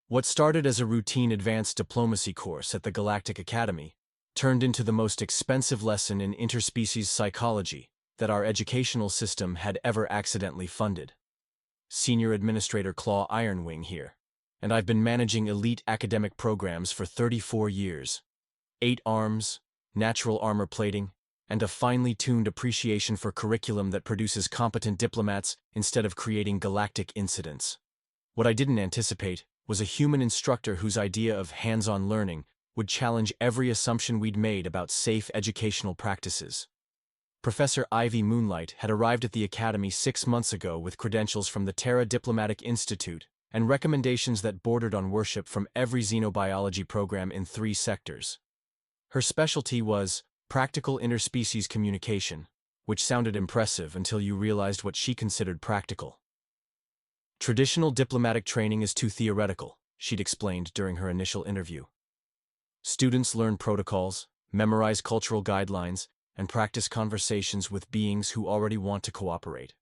What started as a routine advanced diplomacy course at the Galactic Academy turned into the most expensive lesson in interspecies psychology that our educational system had ever accidentally funded. Senior Administrator Claw Ironwing here, and I've been managing elite academic programs for 34 years. 8 arms, natural armor plating, and a finely tuned appreciation for curriculum that produces competent diplomats instead of creating galactic incidents. What I didn't anticipate was a human instructor whose idea of hands-on learning would challenge every assumption we'd made about safe educational practices. Professor Ivy Moonlight had arrived at the Academy 6 months ago with credentials from the Terra Diplomatic Institute and recommendations that bordered on worship from every xenobiology program in 3 sectors. Her specialty was practical interspecies communication, which sounded impressive until you realized what she considered practical. Traditional diplomatic training is too theoretical, she'd explained during her initial interview. Students learn protocols, memorize cultural guidelines, and practice conversations with beings who already want to cooperate.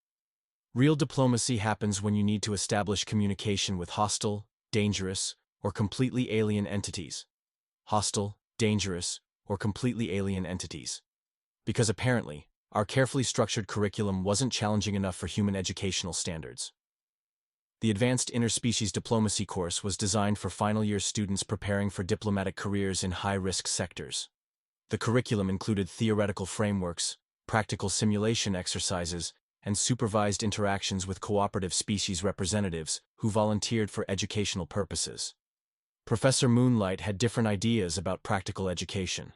Real diplomacy happens when you need to establish communication with hostile, dangerous, or completely alien entities. Hostile, dangerous, or completely alien entities. Because apparently, our carefully structured curriculum wasn't challenging enough for human educational standards. The Advanced Interspecies Diplomacy course was designed for final-year students preparing for diplomatic careers in high-risk sectors. The curriculum included theoretical frameworks, practical simulation exercises, and supervised interactions with cooperative species representatives who volunteered for educational purposes. Professor Moonlight had different ideas about practical education.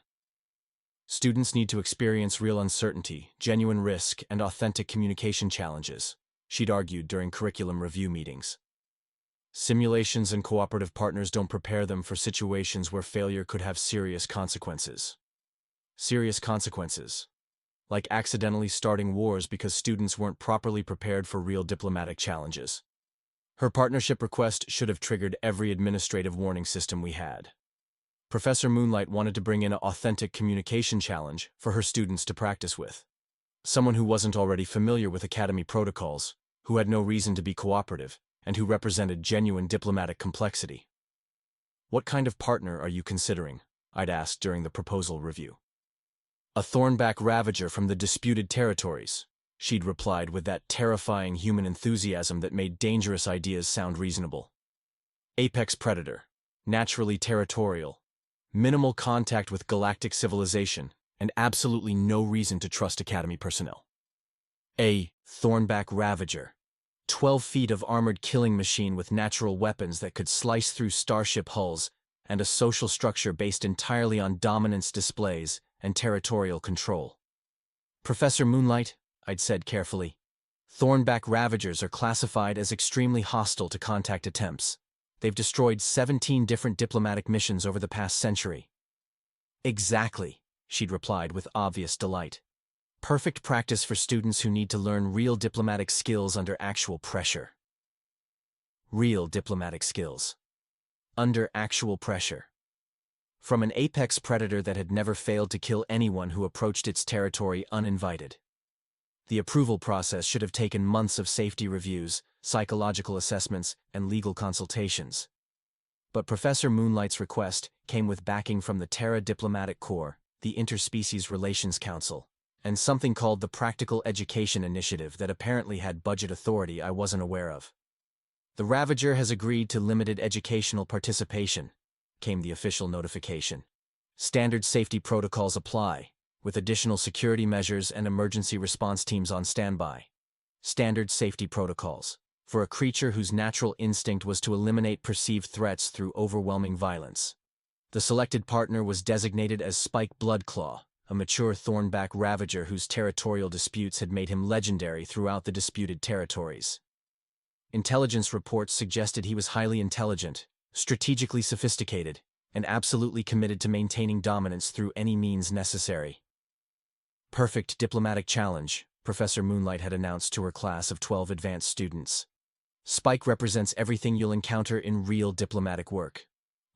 Students need to experience real uncertainty, genuine risk, and authentic communication challenges, she'd argued during curriculum review meetings. Simulations and cooperative partners don't prepare them for situations where failure could have serious consequences. Serious consequences, like accidentally starting wars because students weren't properly prepared for real diplomatic challenges. Her partnership request should have triggered every administrative warning system we had. Professor Moonlight wanted to bring in an authentic communication challenge for her students to practice with. Someone who wasn't already familiar with Academy protocols, who had no reason to be cooperative, and who represented genuine diplomatic complexity. "What kind of partner are you considering?" I'd asked during the proposal review. "A Thornback Ravager from the disputed territories," she'd replied with that terrifying human enthusiasm that made dangerous ideas sound reasonable. "Apex predator, naturally territorial, minimal contact with galactic civilization, and absolutely no reason to trust Academy personnel. A Thornback Ravager, 12 feet of armored killing machine with natural weapons that could slice through starship hulls, and a social structure based entirely on dominance displays and territorial control." "Professor Moonlight," I'd said carefully, "Thornback Ravagers are classified as extremely hostile to contact attempts. They've destroyed 17 different diplomatic missions over the past century." "Exactly," she'd replied with obvious delight. "Perfect practice for students who need to learn real diplomatic skills under actual pressure." Real diplomatic skills. Under actual pressure. From an apex predator that had never failed to kill anyone who approached its territory uninvited. The approval process should have taken months of safety reviews, psychological assessments, and legal consultations. But Professor Moonlight's request came with backing from the Terra Diplomatic Corps, the Interspecies Relations Council, and something called the Practical Education Initiative that apparently had budget authority I wasn't aware of. "The Ravager has agreed to limited educational participation," came the official notification. "Standard safety protocols apply, with additional security measures and emergency response teams on standby." Standard safety protocols, for a creature whose natural instinct was to eliminate perceived threats through overwhelming violence. The selected partner was designated as Spike Bloodclaw, a mature Thornback Ravager whose territorial disputes had made him legendary throughout the disputed territories. Intelligence reports suggested he was highly intelligent, strategically sophisticated, and absolutely committed to maintaining dominance through any means necessary. "Perfect diplomatic challenge," Professor Moonlight had announced to her class of 12 advanced students. "Spike represents everything you'll encounter in real diplomatic work.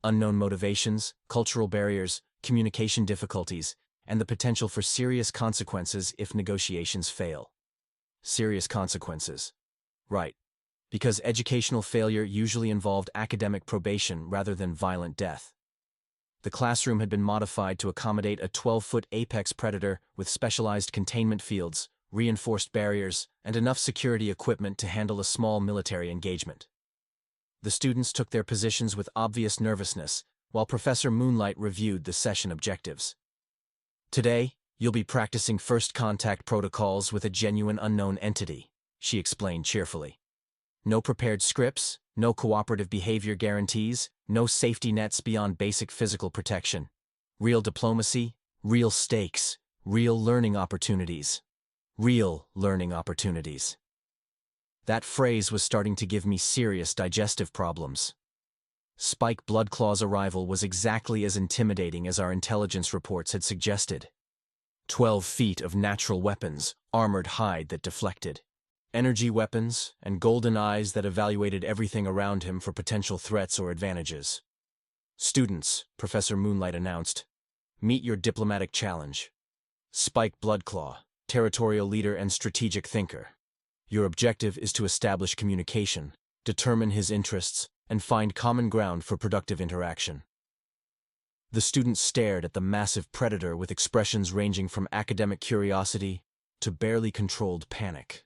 Unknown motivations, cultural barriers, communication difficulties, and the potential for serious consequences if negotiations fail." Serious consequences. Right. Because educational failure usually involved academic probation rather than violent death. The classroom had been modified to accommodate a 12-foot apex predator with specialized containment fields, reinforced barriers, and enough security equipment to handle a small military engagement. The students took their positions with obvious nervousness, while Professor Moonlight reviewed the session objectives. Today, you'll be practicing first contact protocols with a genuine unknown entity, she explained cheerfully. No prepared scripts, no cooperative behavior guarantees, no safety nets beyond basic physical protection. Real diplomacy, real stakes, real learning opportunities. Real learning opportunities. That phrase was starting to give me serious digestive problems. Spike Bloodclaw's arrival was exactly as intimidating as our intelligence reports had suggested. 12 feet of natural weapons, armored hide that deflected. Energy weapons, and golden eyes that evaluated everything around him for potential threats or advantages. Students, Professor Moonlight announced, meet your diplomatic challenge. Spike Bloodclaw, territorial leader and strategic thinker. Your objective is to establish communication, determine his interests, and find common ground for productive interaction. The students stared at the massive predator with expressions ranging from academic curiosity to barely controlled panic.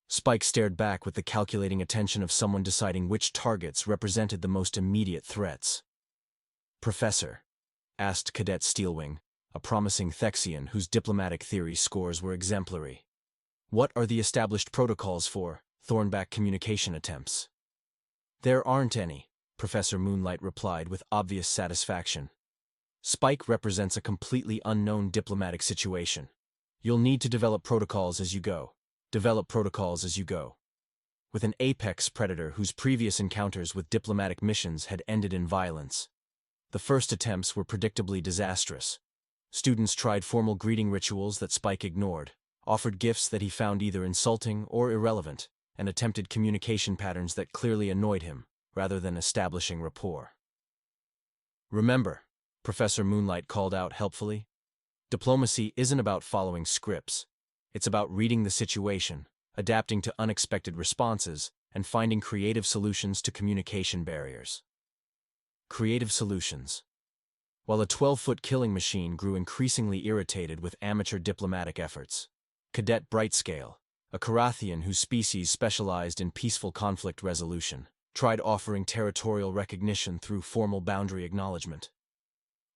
Spike stared back with the calculating attention of someone deciding which targets represented the most immediate threats. "Professor," asked Cadet Steelwing, a promising Thexian whose diplomatic theory scores were exemplary, "what are the established protocols for Thornback communication attempts?" "There aren't any," Professor Moonlight replied with obvious satisfaction. "Spike represents a completely unknown diplomatic situation. You'll need to develop protocols as you go. Develop protocols as you go." With an apex predator whose previous encounters with diplomatic missions had ended in violence, the first attempts were predictably disastrous. Students tried formal greeting rituals that Spike ignored, offered gifts that he found either insulting or irrelevant, and attempted communication patterns that clearly annoyed him, rather than establishing rapport. "Remember," Professor Moonlight called out helpfully, "diplomacy isn't about following scripts. It's about reading the situation, adapting to unexpected responses, and finding creative solutions to communication barriers." Creative solutions. While a 12-foot killing machine grew increasingly irritated with amateur diplomatic efforts, Cadet Brightscale, a Carathian whose species specialized in peaceful conflict resolution, tried offering territorial recognition through formal boundary acknowledgement.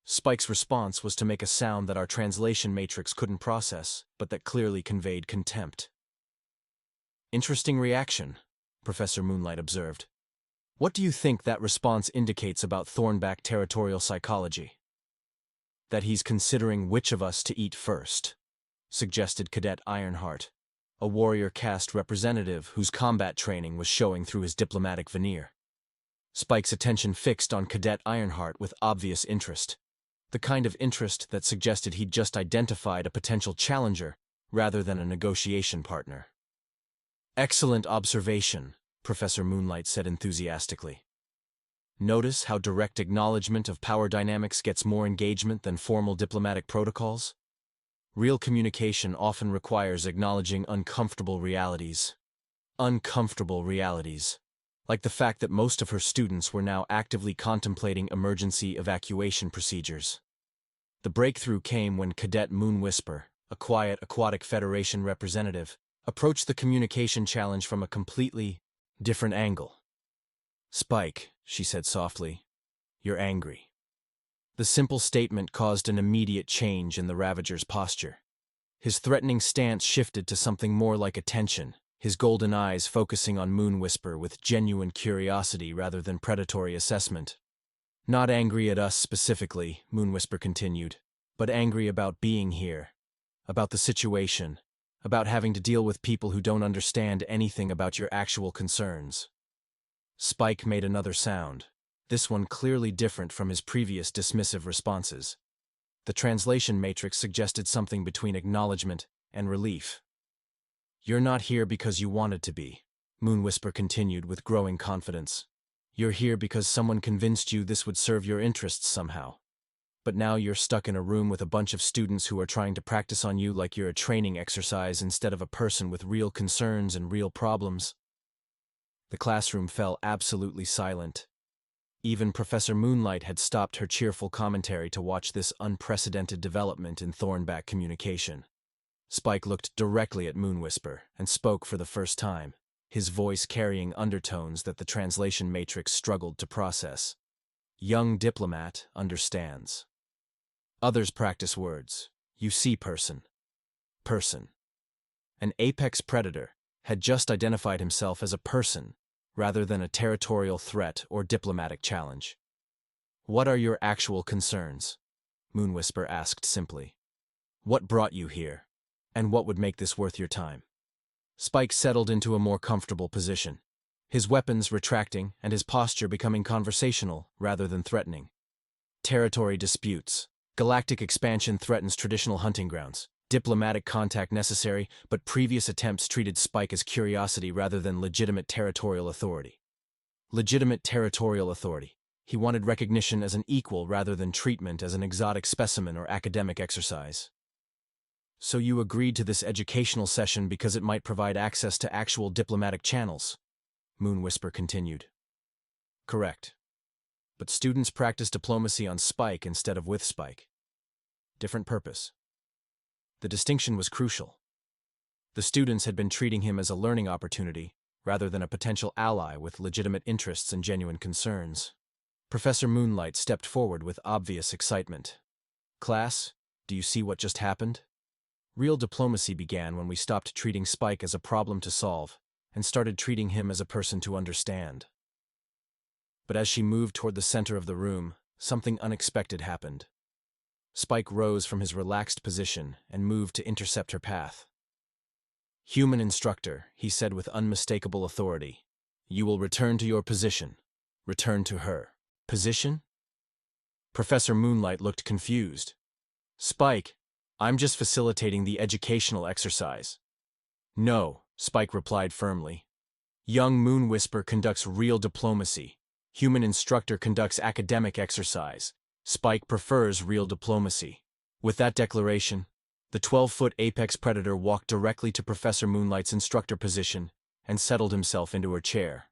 Spike's response was to make a sound that our translation matrix couldn't process, but that clearly conveyed contempt. "Interesting reaction," Professor Moonlight observed. "What do you think that response indicates about Thornback territorial psychology?" "That he's considering which of us to eat first," suggested Cadet Ironheart, a warrior caste representative whose combat training was showing through his diplomatic veneer. Spike's attention fixed on Cadet Ironheart with obvious interest, the kind of interest that suggested he'd just identified a potential challenger rather than a negotiation partner. "Excellent observation," Professor Moonlight said enthusiastically. "Notice how direct acknowledgement of power dynamics gets more engagement than formal diplomatic protocols? Real communication often requires acknowledging uncomfortable realities. Uncomfortable realities. Like the fact that most of her students were now actively contemplating emergency evacuation procedures. The breakthrough came when Cadet Moonwhisper, a quiet Aquatic Federation representative, approached the communication challenge from a completely different angle. "Spike," she said softly, "you're angry." The simple statement caused an immediate change in the Ravager's posture. His threatening stance shifted to something more like attention, his golden eyes focusing on Moonwhisper with genuine curiosity rather than predatory assessment. "Not angry at us specifically," Moonwhisper continued, "but angry about being here, about the situation, about having to deal with people who don't understand anything about your actual concerns." Spike made another sound, this one clearly different from his previous dismissive responses. The translation matrix suggested something between acknowledgement and relief. "You're not here because you wanted to be," Moonwhisper continued with growing confidence. "You're here because someone convinced you this would serve your interests somehow. But now you're stuck in a room with a bunch of students who are trying to practice on you like you're a training exercise instead of a person with real concerns and real problems." The classroom fell absolutely silent. Even Professor Moonlight had stopped her cheerful commentary to watch this unprecedented development in Thornback communication. Spike looked directly at Moonwhisper and spoke for the first time, his voice carrying undertones that the translation matrix struggled to process. Young diplomat understands. Others practice words. You see person. Person. An apex predator had just identified himself as a person rather than a territorial threat or diplomatic challenge. What are your actual concerns? Moonwhisper asked simply. What brought you here? And what would make this worth your time? Spike settled into a more comfortable position, his weapons retracting and his posture becoming conversational rather than threatening. Territory disputes. Galactic expansion threatens traditional hunting grounds. Diplomatic contact necessary, but previous attempts treated Spike as curiosity rather than legitimate territorial authority. Legitimate territorial authority. He wanted recognition as an equal rather than treatment as an exotic specimen or academic exercise. So you agreed to this educational session because it might provide access to actual diplomatic channels? Moonwhisper continued. Correct. But students practice diplomacy on Spike instead of with Spike. Different purpose. The distinction was crucial. The students had been treating him as a learning opportunity rather than a potential ally with legitimate interests and genuine concerns. Professor Moonlight stepped forward with obvious excitement. Class, do you see what just happened? Real diplomacy began when we stopped treating Spike as a problem to solve and started treating him as a person to understand. But as she moved toward the center of the room, something unexpected happened. Spike rose from his relaxed position and moved to intercept her path. Human Instructor, he said with unmistakable authority. You will return to your position. Return to her. Position? Professor Moonlight looked confused. Spike, I'm just facilitating the educational exercise. No, Spike replied firmly. Young Moonwhisper conducts real diplomacy. Human Instructor conducts academic exercise. Spike prefers real diplomacy. With that declaration, the 12-foot apex predator walked directly to Professor Moonlight's instructor position and settled himself into her chair.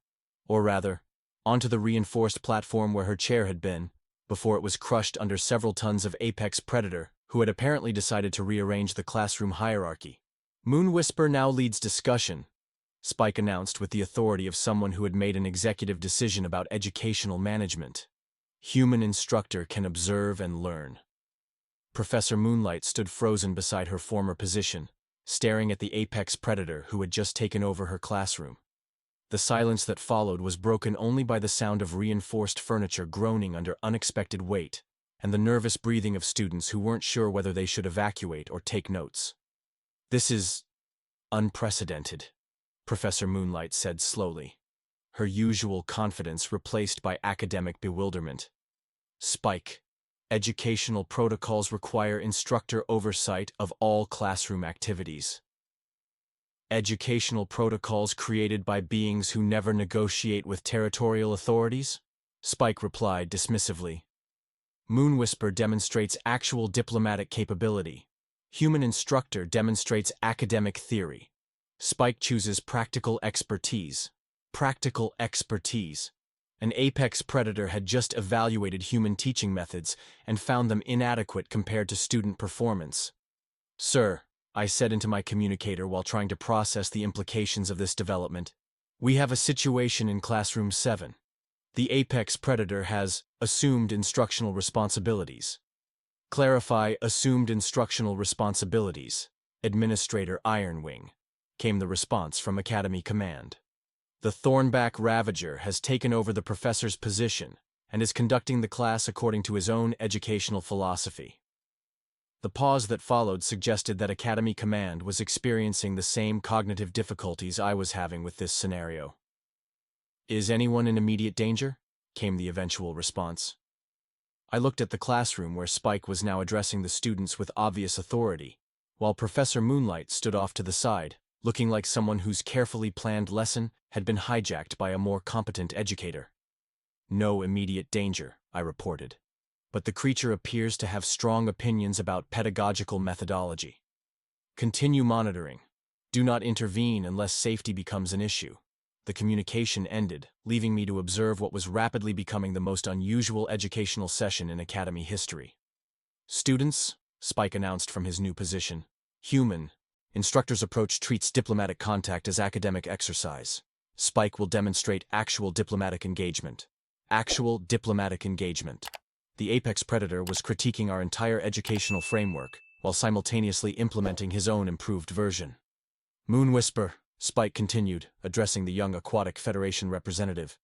Or rather, onto the reinforced platform where her chair had been, before it was crushed under several tons of apex predator who had apparently decided to rearrange the classroom hierarchy. Moonwhisper now leads discussion, Spike announced with the authority of someone who had made an executive decision about educational management. Human Instructor can observe and learn. Professor Moonlight stood frozen beside her former position, staring at the apex predator who had just taken over her classroom. The silence that followed was broken only by the sound of reinforced furniture groaning under unexpected weight, and the nervous breathing of students who weren't sure whether they should evacuate or take notes. This is unprecedented, Professor Moonlight said slowly, her usual confidence replaced by academic bewilderment. Spike. Educational protocols require instructor oversight of all classroom activities. Educational protocols created by beings who never negotiate with territorial authorities? Spike replied dismissively. Moonwhisper demonstrates actual diplomatic capability. Human Instructor demonstrates academic theory. Spike chooses practical expertise. Practical expertise. An apex predator had just evaluated human teaching methods and found them inadequate compared to student performance. Sir, I said into my communicator while trying to process the implications of this development, we have a situation in Classroom 7. The apex predator has assumed instructional responsibilities. Clarify assumed instructional responsibilities. Administrator Ironwing, came the response from Academy Command. The Thornback Ravager has taken over the professor's position and is conducting the class according to his own educational philosophy. The pause that followed suggested that Academy Command was experiencing the same cognitive difficulties I was having with this scenario. Is anyone in immediate danger? Came the eventual response. I looked at the classroom where Spike was now addressing the students with obvious authority, while Professor Moonlight stood off to the side, looking like someone whose carefully planned lesson had been hijacked by a more competent educator. No immediate danger, I reported. But the creature appears to have strong opinions about pedagogical methodology. Continue monitoring. Do not intervene unless safety becomes an issue. The communication ended, leaving me to observe what was rapidly becoming the most unusual educational session in Academy history. "Students," Spike announced from his new position. "Human. Instructor's approach treats diplomatic contact as academic exercise. Spike will demonstrate actual diplomatic engagement." Actual diplomatic engagement. The apex predator was critiquing our entire educational framework, while simultaneously implementing his own improved version. "Moon Whisper," Spike continued, addressing the young Aquatic Federation representative.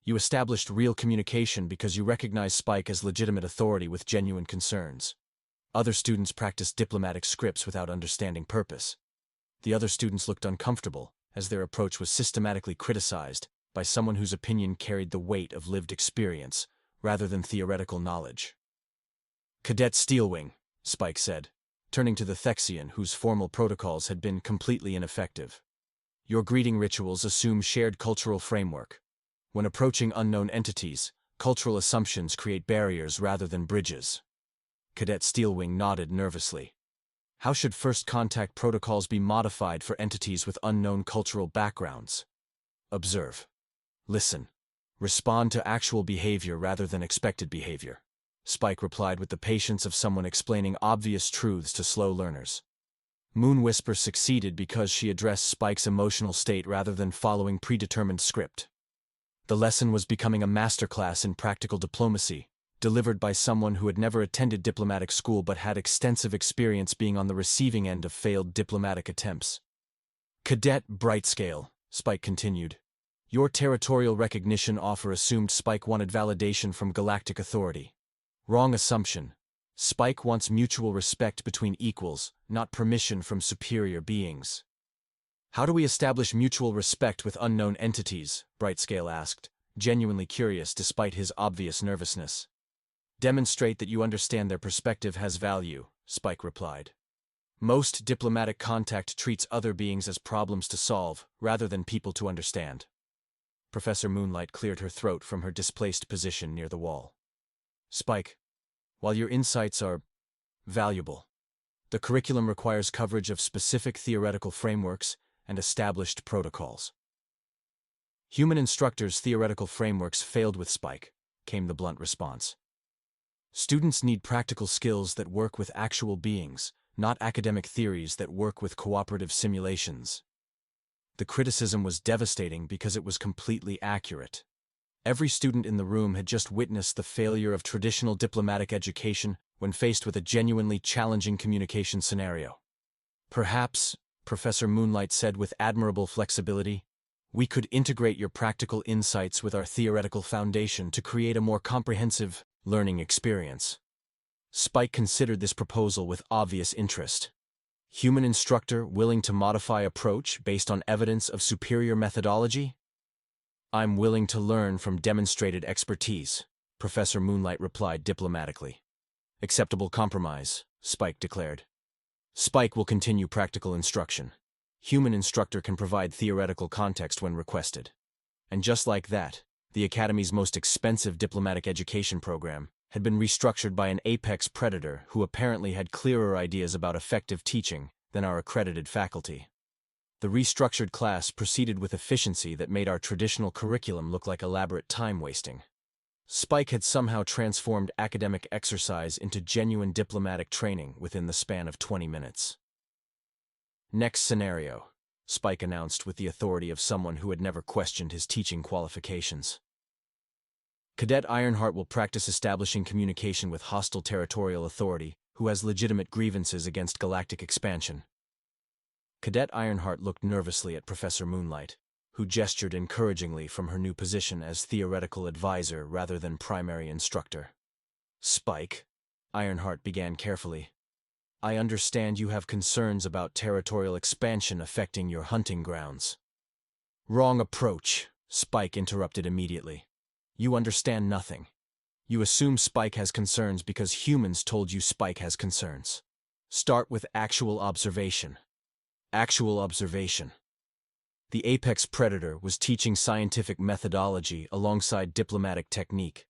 "You established real communication because you recognized Spike as legitimate authority with genuine concerns. Other students practiced diplomatic scripts without understanding purpose. The other students looked uncomfortable, as their approach was systematically criticized by someone whose opinion carried the weight of lived experience, rather than theoretical knowledge." "Cadet Steelwing," Spike said, turning to the Thexian whose formal protocols had been completely ineffective. "Your greeting rituals assume shared cultural framework. When approaching unknown entities, cultural assumptions create barriers rather than bridges." Cadet Steelwing nodded nervously. "How should first contact protocols be modified for entities with unknown cultural backgrounds?" "Observe. Listen. Respond to actual behavior rather than expected behavior," Spike replied with the patience of someone explaining obvious truths to slow learners. Moon Whisper succeeded because she addressed Spike's emotional state rather than following predetermined script. The lesson was becoming a masterclass in practical diplomacy, delivered by someone who had never attended diplomatic school but had extensive experience being on the receiving end of failed diplomatic attempts. "Cadet Brightscale," Spike continued. "Your territorial recognition offer assumed Spike wanted validation from Galactic Authority. Wrong assumption. Spike wants mutual respect between equals, not permission from superior beings." "How do we establish mutual respect with unknown entities?" Brightscale asked, genuinely curious despite his obvious nervousness. "Demonstrate that you understand their perspective has value," Spike replied. "Most diplomatic contact treats other beings as problems to solve, rather than people to understand." Professor Moonlight cleared her throat from her displaced position near the wall. "Spike, while your insights are valuable, the curriculum requires coverage of specific theoretical frameworks and established protocols." "Human instructors' theoretical frameworks failed with Spike," came the blunt response. "Students need practical skills that work with actual beings, not academic theories that work with cooperative simulations." The criticism was devastating because it was completely accurate. Every student in the room had just witnessed the failure of traditional diplomatic education when faced with a genuinely challenging communication scenario. "Perhaps," Professor Moonlight said with admirable flexibility, "we could integrate your practical insights with our theoretical foundation to create a more comprehensive learning experience." Spike considered this proposal with obvious interest. Human instructor willing to modify approach based on evidence of superior methodology? "I'm willing to learn from demonstrated expertise," Professor Moonlight replied diplomatically. "Acceptable compromise," Spike declared. "Spike will continue practical instruction. Human instructor can provide theoretical context when requested." And just like that, the Academy's most expensive diplomatic education program had been restructured by an apex predator who apparently had clearer ideas about effective teaching than our accredited faculty. The restructured class proceeded with efficiency that made our traditional curriculum look like elaborate time wasting. Spike had somehow transformed academic exercise into genuine diplomatic training within the span of 20 minutes. "Next scenario," Spike announced with the authority of someone who had never questioned his teaching qualifications. "Cadet Ironheart will practice establishing communication with hostile territorial authority who has legitimate grievances against galactic expansion." Cadet Ironheart looked nervously at Professor Moonlight, who gestured encouragingly from her new position as theoretical advisor rather than primary instructor. "Spike," Ironheart began carefully, "I understand you have concerns about territorial expansion affecting your hunting grounds." "Wrong approach," Spike interrupted immediately. "You understand nothing. You assume Spike has concerns because humans told you Spike has concerns. Start with actual observation." Actual observation. The apex predator was teaching scientific methodology alongside diplomatic technique.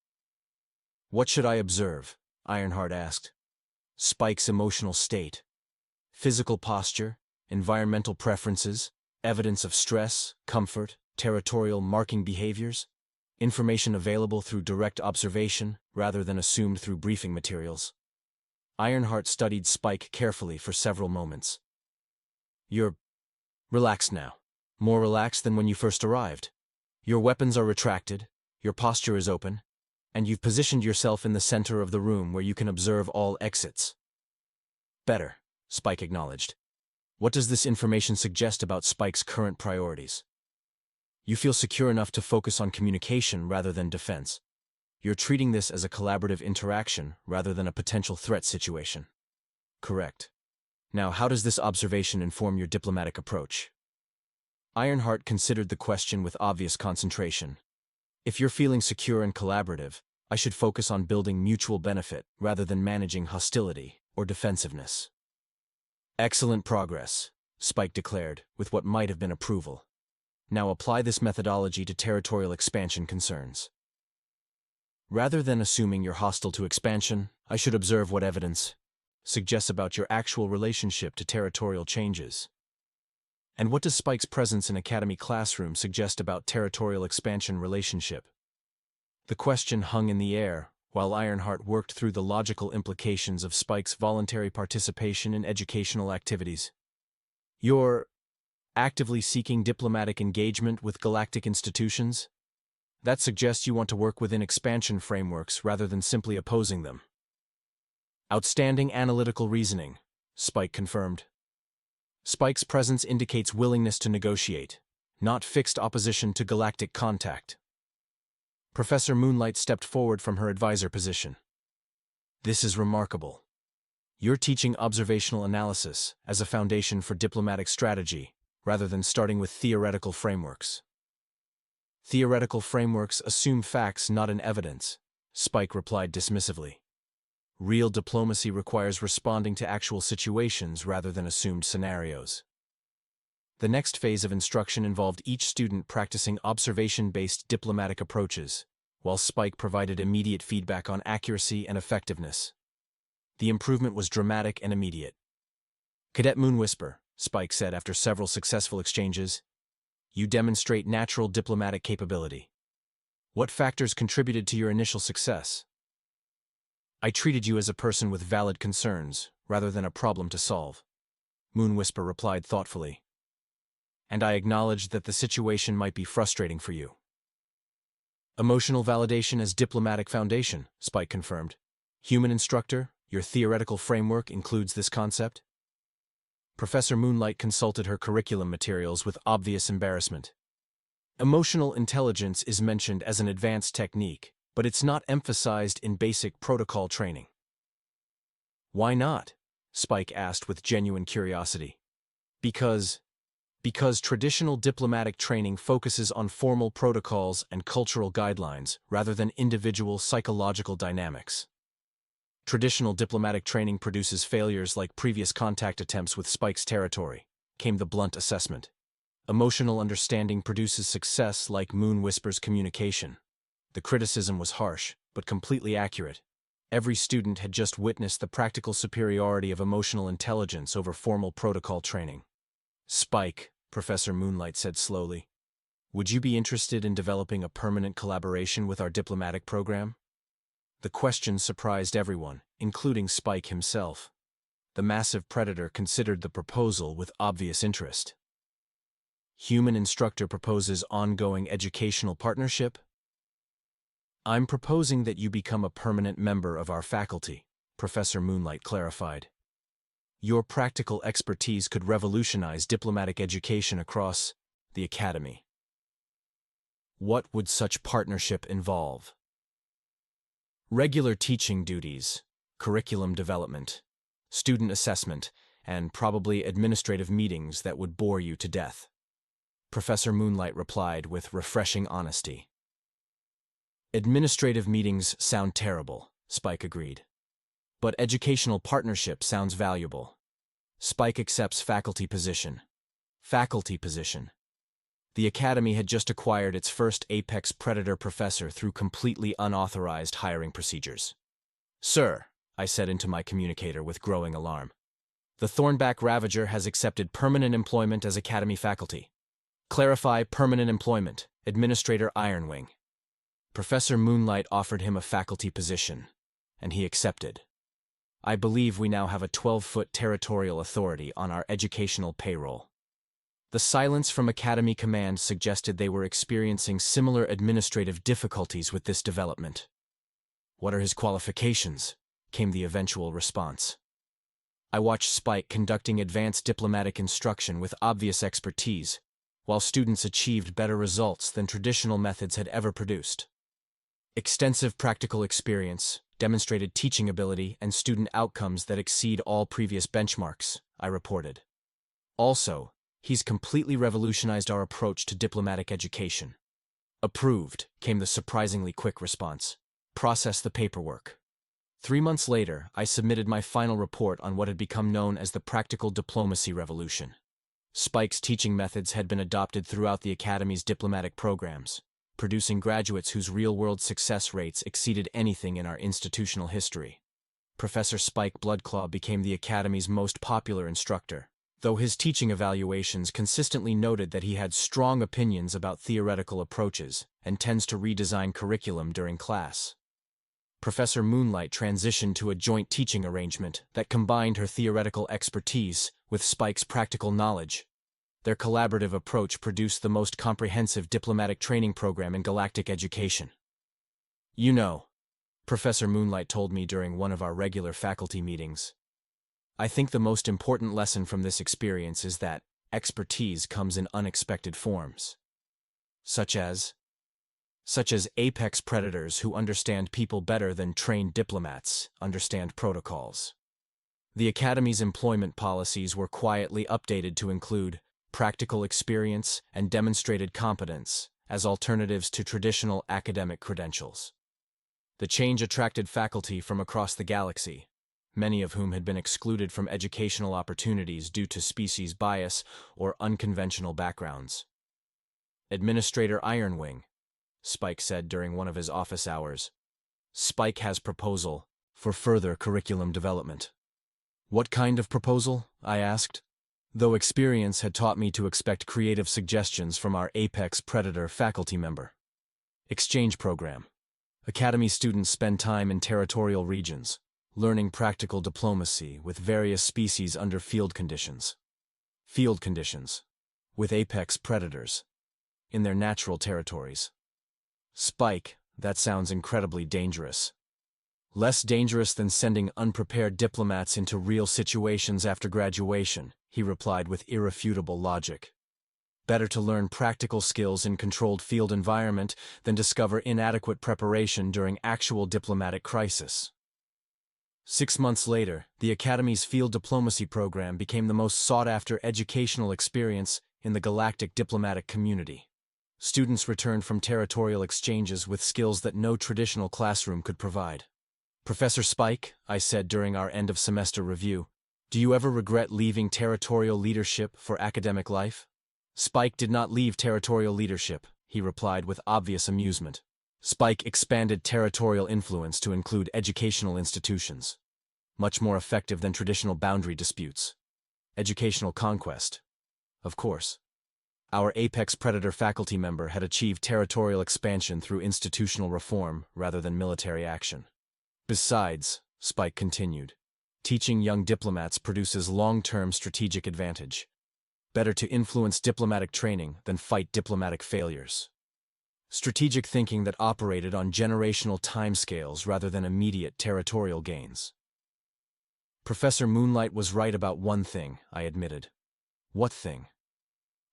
"What should I observe?" Ironheart asked. "Spike's emotional state, physical posture, environmental preferences, evidence of stress, comfort, territorial marking behaviors, information available through direct observation rather than assumed through briefing materials. Ironheart studied Spike carefully for several moments. You're relaxed now. More relaxed than when you first arrived. Your weapons are retracted, your posture is open, and you've positioned yourself in the center of the room where you can observe all exits. Better, Spike acknowledged. What does this information suggest about Spike's current priorities? You feel secure enough to focus on communication rather than defense. You're treating this as a collaborative interaction rather than a potential threat situation. Correct. Now, how does this observation inform your diplomatic approach? Ironheart considered the question with obvious concentration. If you're feeling secure and collaborative, I should focus on building mutual benefit rather than managing hostility or defensiveness. Excellent progress, Spike declared, with what might have been approval. Now apply this methodology to territorial expansion concerns. Rather than assuming you're hostile to expansion, I should observe what evidence suggests about your actual relationship to territorial changes. And what does Spike's presence in Academy classroom suggest about territorial expansion relationship? The question hung in the air, while Ironheart worked through the logical implications of Spike's voluntary participation in educational activities. You're actively seeking diplomatic engagement with galactic institutions? That suggests you want to work within expansion frameworks rather than simply opposing them. Outstanding analytical reasoning, Spike confirmed. Spike's presence indicates willingness to negotiate, not fixed opposition to galactic contact. Professor Moonlight stepped forward from her advisor position. This is remarkable. You're teaching observational analysis as a foundation for diplomatic strategy, rather than starting with theoretical frameworks. Theoretical frameworks assume facts not in evidence, Spike replied dismissively. Real diplomacy requires responding to actual situations rather than assumed scenarios. The next phase of instruction involved each student practicing observation-based diplomatic approaches, while Spike provided immediate feedback on accuracy and effectiveness. The improvement was dramatic and immediate. Cadet Moonwhisper, Spike said after several successful exchanges, you demonstrate natural diplomatic capability. What factors contributed to your initial success? I treated you as a person with valid concerns, rather than a problem to solve, Moonwhisper replied thoughtfully. And I acknowledged that the situation might be frustrating for you. Emotional validation as diplomatic foundation, Spike confirmed. Human Instructor, your theoretical framework includes this concept? Professor Moonlight consulted her curriculum materials with obvious embarrassment. Emotional intelligence is mentioned as an advanced technique, but it's not emphasized in basic protocol training. Why not? Spike asked with genuine curiosity. Because traditional diplomatic training focuses on formal protocols and cultural guidelines rather than individual psychological dynamics. Traditional diplomatic training produces failures like previous contact attempts with Spike's territory, came the blunt assessment. Emotional understanding produces success like Moonwhisper's communication. The criticism was harsh, but completely accurate. Every student had just witnessed the practical superiority of emotional intelligence over formal protocol training. Spike, Professor Moonlight said slowly, would you be interested in developing a permanent collaboration with our diplomatic program? The question surprised everyone, including Spike himself. The massive predator considered the proposal with obvious interest. Human Instructor proposes ongoing educational partnership? I'm proposing that you become a permanent member of our faculty, Professor Moonlight clarified. Your practical expertise could revolutionize diplomatic education across the Academy. What would such partnership involve? Regular teaching duties, curriculum development, student assessment, and probably administrative meetings that would bore you to death. Professor Moonlight replied with refreshing honesty. Administrative meetings sound terrible, Spike agreed. But educational partnership sounds valuable. Spike accepts faculty position. Faculty position. The Academy had just acquired its first apex predator professor through completely unauthorized hiring procedures. Sir, I said into my communicator with growing alarm, the Thornback Ravager has accepted permanent employment as Academy faculty. Clarify permanent employment, Administrator Ironwing. Professor Moonlight offered him a faculty position, and he accepted. I believe we now have a 12-foot territorial authority on our educational payroll. The silence from Academy Command suggested they were experiencing similar administrative difficulties with this development. What are his qualifications? Came the eventual response. I watched Spike conducting advanced diplomatic instruction with obvious expertise, while students achieved better results than traditional methods had ever produced. Extensive practical experience, demonstrated teaching ability, and student outcomes that exceed all previous benchmarks, I reported. Also, he's completely revolutionized our approach to diplomatic education. Approved, came the surprisingly quick response. Process the paperwork. 3 months later, I submitted my final report on what had become known as the practical diplomacy revolution. Spike's teaching methods had been adopted throughout the Academy's diplomatic programs, producing graduates whose real-world success rates exceeded anything in our institutional history. Professor Spike Bloodclaw became the Academy's most popular instructor, though his teaching evaluations consistently noted that he had strong opinions about theoretical approaches and tends to redesign curriculum during class. Professor Moonlight transitioned to a joint teaching arrangement that combined her theoretical expertise with Spike's practical knowledge. Their collaborative approach produced the most comprehensive diplomatic training program in galactic education. You know, Professor Moonlight told me during one of our regular faculty meetings, I think the most important lesson from this experience is that expertise comes in unexpected forms. Such as apex predators who understand people better than trained diplomats understand protocols. The Academy's employment policies were quietly updated to include practical experience and demonstrated competence as alternatives to traditional academic credentials. The change attracted faculty from across the galaxy, many of whom had been excluded from educational opportunities due to species bias or unconventional backgrounds. Administrator Ironwing, Spike said during one of his office hours. Spike has proposal for further curriculum development. What kind of proposal? I asked. Though experience had taught me to expect creative suggestions from our apex predator faculty member. Exchange program. Academy students spend time in territorial regions, learning practical diplomacy with various species under field conditions. Field conditions. With apex predators. In their natural territories. Spike, that sounds incredibly dangerous. Less dangerous than sending unprepared diplomats into real situations after graduation, he replied with irrefutable logic. Better to learn practical skills in controlled field environment than discover inadequate preparation during actual diplomatic crisis. 6 months later, the Academy's field diplomacy program became the most sought-after educational experience in the galactic diplomatic community. Students returned from territorial exchanges with skills that no traditional classroom could provide. Professor Spike, I said during our end-of-semester review, do you ever regret leaving territorial leadership for academic life? Spike did not leave territorial leadership, he replied with obvious amusement. Spike expanded territorial influence to include educational institutions. Much more effective than traditional boundary disputes. Educational conquest. Of course. Our apex predator faculty member had achieved territorial expansion through institutional reform rather than military action. Besides, Spike continued, teaching young diplomats produces long-term strategic advantage. Better to influence diplomatic training than fight diplomatic failures. Strategic thinking that operated on generational timescales rather than immediate territorial gains. Professor Moonlight was right about one thing, I admitted. What thing?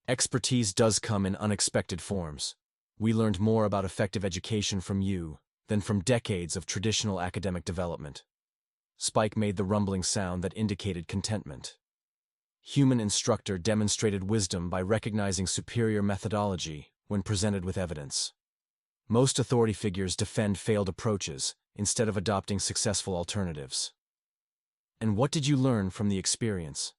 Expertise does come in unexpected forms. We learned more about effective education from you than from decades of traditional academic development. Spike made the rumbling sound that indicated contentment. Human Instructor demonstrated wisdom by recognizing superior methodology when presented with evidence. Most authority figures defend failed approaches instead of adopting successful alternatives. And what did you learn from the experience?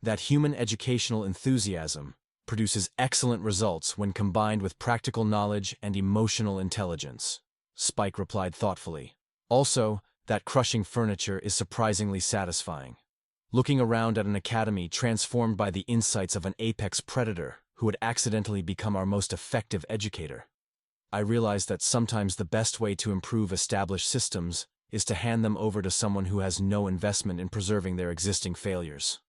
That human educational enthusiasm produces excellent results when combined with practical knowledge and emotional intelligence, Spike replied thoughtfully. Also, that crushing furniture is surprisingly satisfying. Looking around at an academy transformed by the insights of an apex predator who had accidentally become our most effective educator. I realized that sometimes the best way to improve established systems is to hand them over to someone who has no investment in preserving their existing failures.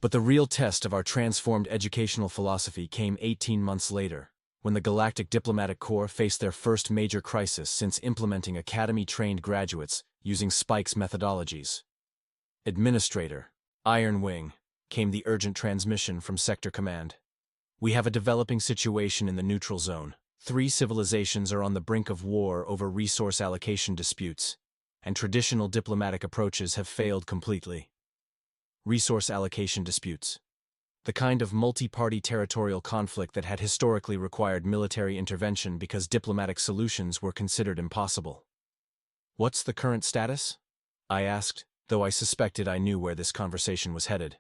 But the real test of our transformed educational philosophy came 18 months later, when the Galactic Diplomatic Corps faced their first major crisis since implementing Academy-trained graduates using Spike's methodologies. Administrator, Iron Wing, came the urgent transmission from Sector Command. We have a developing situation in the neutral zone. 3 civilizations are on the brink of war over resource allocation disputes, and traditional diplomatic approaches have failed completely. Resource allocation disputes. The kind of multi-party territorial conflict that had historically required military intervention because diplomatic solutions were considered impossible. What's the current status? I asked, though I suspected I knew where this conversation was headed.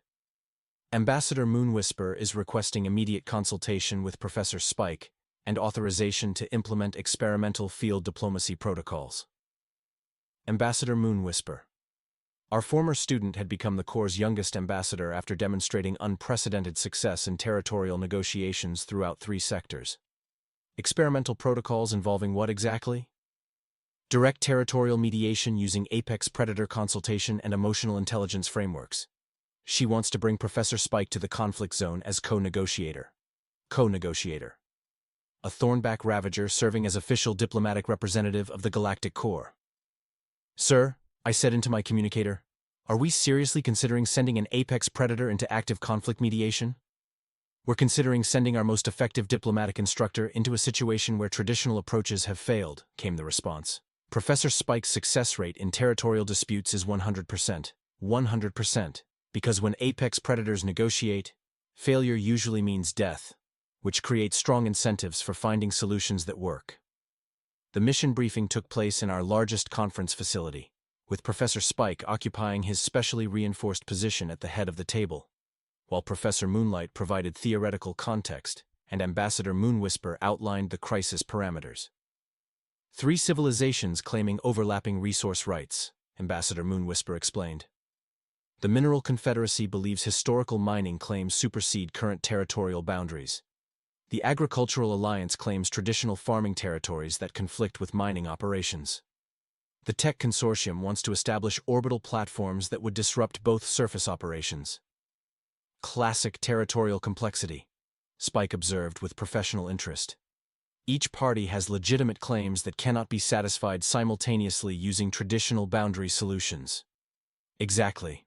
Ambassador Moonwhisper is requesting immediate consultation with Professor Spike and authorization to implement experimental field diplomacy protocols. Ambassador Moonwhisper. Our former student had become the Corps' youngest ambassador after demonstrating unprecedented success in territorial negotiations throughout 3 sectors. Experimental protocols involving what exactly? Direct territorial mediation using apex predator consultation and emotional intelligence frameworks. She wants to bring Professor Spike to the conflict zone as co-negotiator. Co-negotiator. A Thornback Ravager serving as official diplomatic representative of the Galactic Corps. Sir, I said into my communicator, are we seriously considering sending an apex predator into active conflict mediation? We're considering sending our most effective diplomatic instructor into a situation where traditional approaches have failed, came the response. Professor Spike's success rate in territorial disputes is 100%. 100%. Because when apex predators negotiate, failure usually means death, which creates strong incentives for finding solutions that work. The mission briefing took place in our largest conference facility, with Professor Spike occupying his specially reinforced position at the head of the table, while Professor Moonlight provided theoretical context and Ambassador Moonwhisper outlined the crisis parameters. 3 civilizations claiming overlapping resource rights, Ambassador Moonwhisper explained. The Mineral Confederacy believes historical mining claims supersede current territorial boundaries. The Agricultural Alliance claims traditional farming territories that conflict with mining operations. The Tech Consortium wants to establish orbital platforms that would disrupt both surface operations. Classic territorial complexity, Spike observed with professional interest. Each party has legitimate claims that cannot be satisfied simultaneously using traditional boundary solutions. Exactly.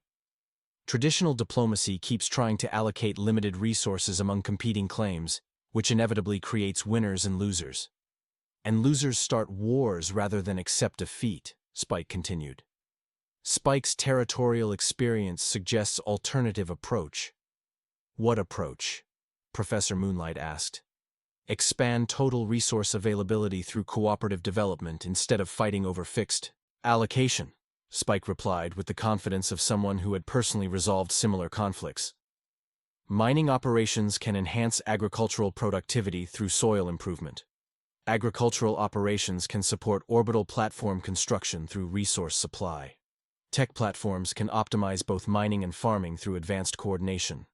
Traditional diplomacy keeps trying to allocate limited resources among competing claims, which inevitably creates winners and losers. And losers start wars rather than accept defeat, Spike continued. Spike's territorial experience suggests alternative approach. What approach? Professor Moonlight asked. Expand total resource availability through cooperative development instead of fighting over fixed allocation, Spike replied with the confidence of someone who had personally resolved similar conflicts. Mining operations can enhance agricultural productivity through soil improvement. Agricultural operations can support orbital platform construction through resource supply. Tech platforms can optimize both mining and farming through advanced coordination.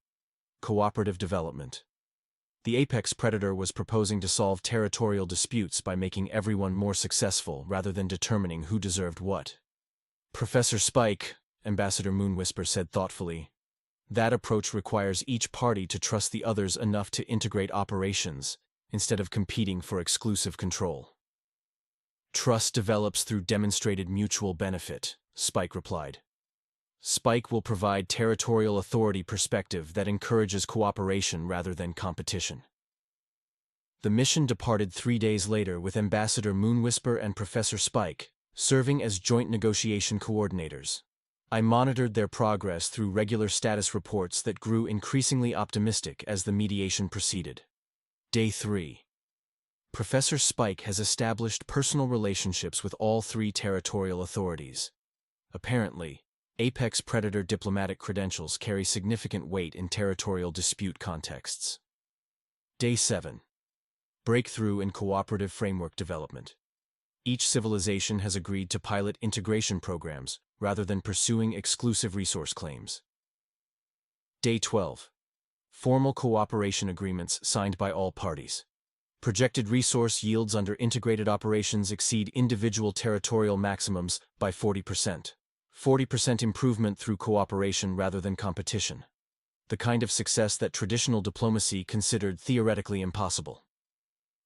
Cooperative development. The apex predator was proposing to solve territorial disputes by making everyone more successful rather than determining who deserved what. Professor Spike, Ambassador Moonwhisper said thoughtfully, that approach requires each party to trust the others enough to integrate operations, instead of competing for exclusive control. Trust develops through demonstrated mutual benefit, Spike replied. Spike will provide territorial authority perspective that encourages cooperation rather than competition. The mission departed 3 days later with Ambassador Moonwhisper and Professor Spike serving as joint negotiation coordinators. I monitored their progress through regular status reports that grew increasingly optimistic as the mediation proceeded. Day 3. Professor Spike has established personal relationships with all 3 territorial authorities. Apparently, apex predator diplomatic credentials carry significant weight in territorial dispute contexts. Day 7. Breakthrough in cooperative framework development. Each civilization has agreed to pilot integration programs rather than pursuing exclusive resource claims. Day 12. Formal cooperation agreements signed by all parties. Projected resource yields under integrated operations exceed individual territorial maximums by 40%. 40% improvement through cooperation rather than competition. The kind of success that traditional diplomacy considered theoretically impossible.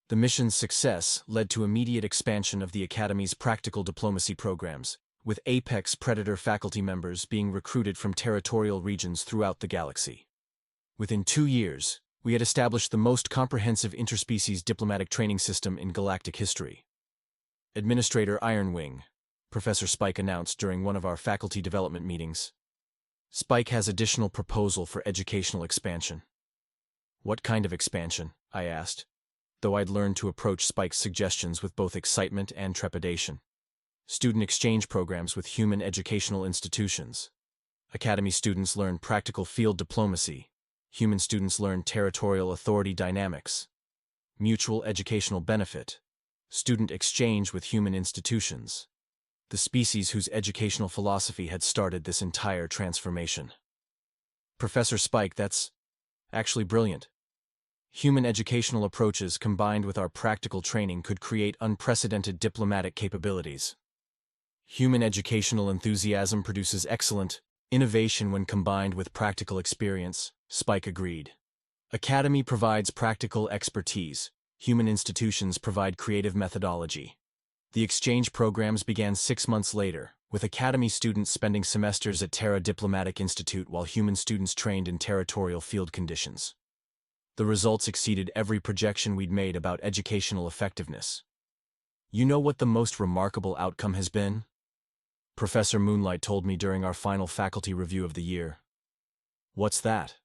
The mission's success led to immediate expansion of the Academy's practical diplomacy programs, with apex predator faculty members being recruited from territorial regions throughout the galaxy. Within 2 years, we had established the most comprehensive interspecies diplomatic training system in galactic history. Administrator Ironwing, Professor Spike announced during one of our faculty development meetings. Spike has additional proposal for educational expansion. What kind of expansion? I asked, though I'd learned to approach Spike's suggestions with both excitement and trepidation. Student exchange programs with human educational institutions. Academy students learn practical field diplomacy. Human students learn territorial authority dynamics. Mutual educational benefit. Student exchange with human institutions. The species whose educational philosophy had started this entire transformation. Professor Spike, that's actually brilliant. Human educational approaches combined with our practical training could create unprecedented diplomatic capabilities. Human educational enthusiasm produces excellent innovation when combined with practical experience, Spike agreed. Academy provides practical expertise. Human institutions provide creative methodology. The exchange programs began 6 months later, with Academy students spending semesters at Terra Diplomatic Institute while human students trained in territorial field conditions. The results exceeded every projection we'd made about educational effectiveness. You know what the most remarkable outcome has been? Professor Moonlight told me during our final faculty review of the year. What's that?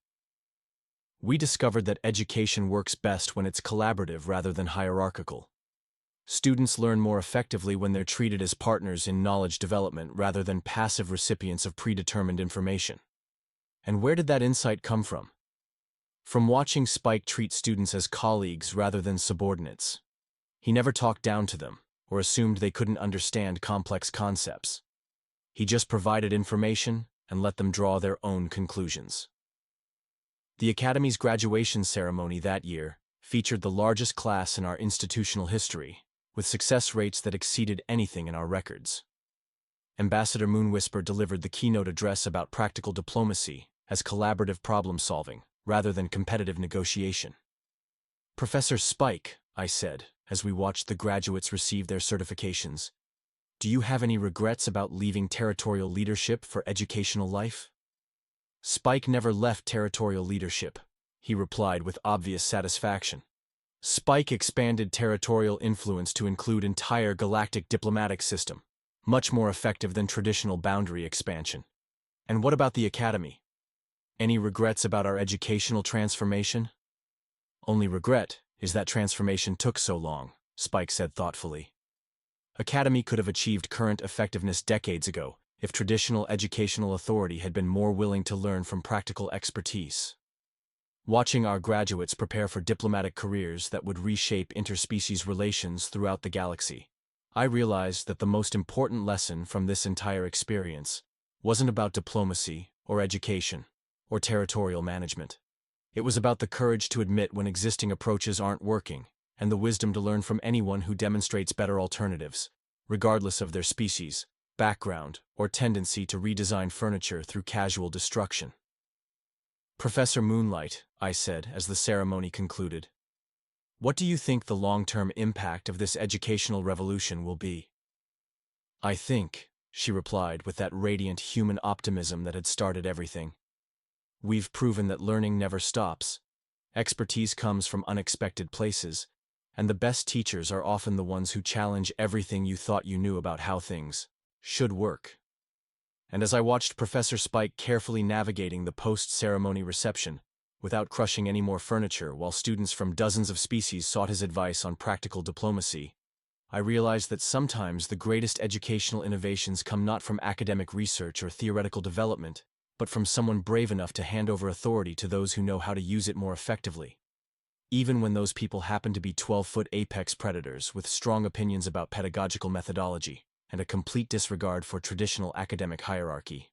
We discovered that education works best when it's collaborative rather than hierarchical. Students learn more effectively when they're treated as partners in knowledge development rather than passive recipients of predetermined information. And where did that insight come from? From watching Spike treat students as colleagues rather than subordinates. He never talked down to them or assumed they couldn't understand complex concepts. He just provided information and let them draw their own conclusions. The Academy's graduation ceremony that year featured the largest class in our institutional history, with success rates that exceeded anything in our records. Ambassador Moonwhisper delivered the keynote address about practical diplomacy as collaborative problem-solving rather than competitive negotiation. Professor Spike, I said, as we watched the graduates receive their certifications, do you have any regrets about leaving territorial leadership for educational life? Spike never left territorial leadership, he replied with obvious satisfaction. Spike expanded territorial influence to include entire galactic diplomatic system, much more effective than traditional boundary expansion. And what about the Academy? Any regrets about our educational transformation? Only regret is that transformation took so long, Spike said thoughtfully. Academy could have achieved current effectiveness decades ago if traditional educational authority had been more willing to learn from practical expertise. Watching our graduates prepare for diplomatic careers that would reshape interspecies relations throughout the galaxy, I realized that the most important lesson from this entire experience wasn't about diplomacy or education or territorial management. It was about the courage to admit when existing approaches aren't working and the wisdom to learn from anyone who demonstrates better alternatives, regardless of their species, background, or tendency to redesign furniture through casual destruction. Professor Moonlight, I said as the ceremony concluded, what do you think the long-term impact of this educational revolution will be? I think, she replied with that radiant human optimism that had started everything. We've proven that learning never stops. Expertise comes from unexpected places, and the best teachers are often the ones who challenge everything you thought you knew about how things should work. And as I watched Professor Spike carefully navigating the post-ceremony reception, without crushing any more furniture while students from dozens of species sought his advice on practical diplomacy, I realized that sometimes the greatest educational innovations come not from academic research or theoretical development, but from someone brave enough to hand over authority to those who know how to use it more effectively. Even when those people happen to be 12-foot apex predators with strong opinions about pedagogical methodology and a complete disregard for traditional academic hierarchy.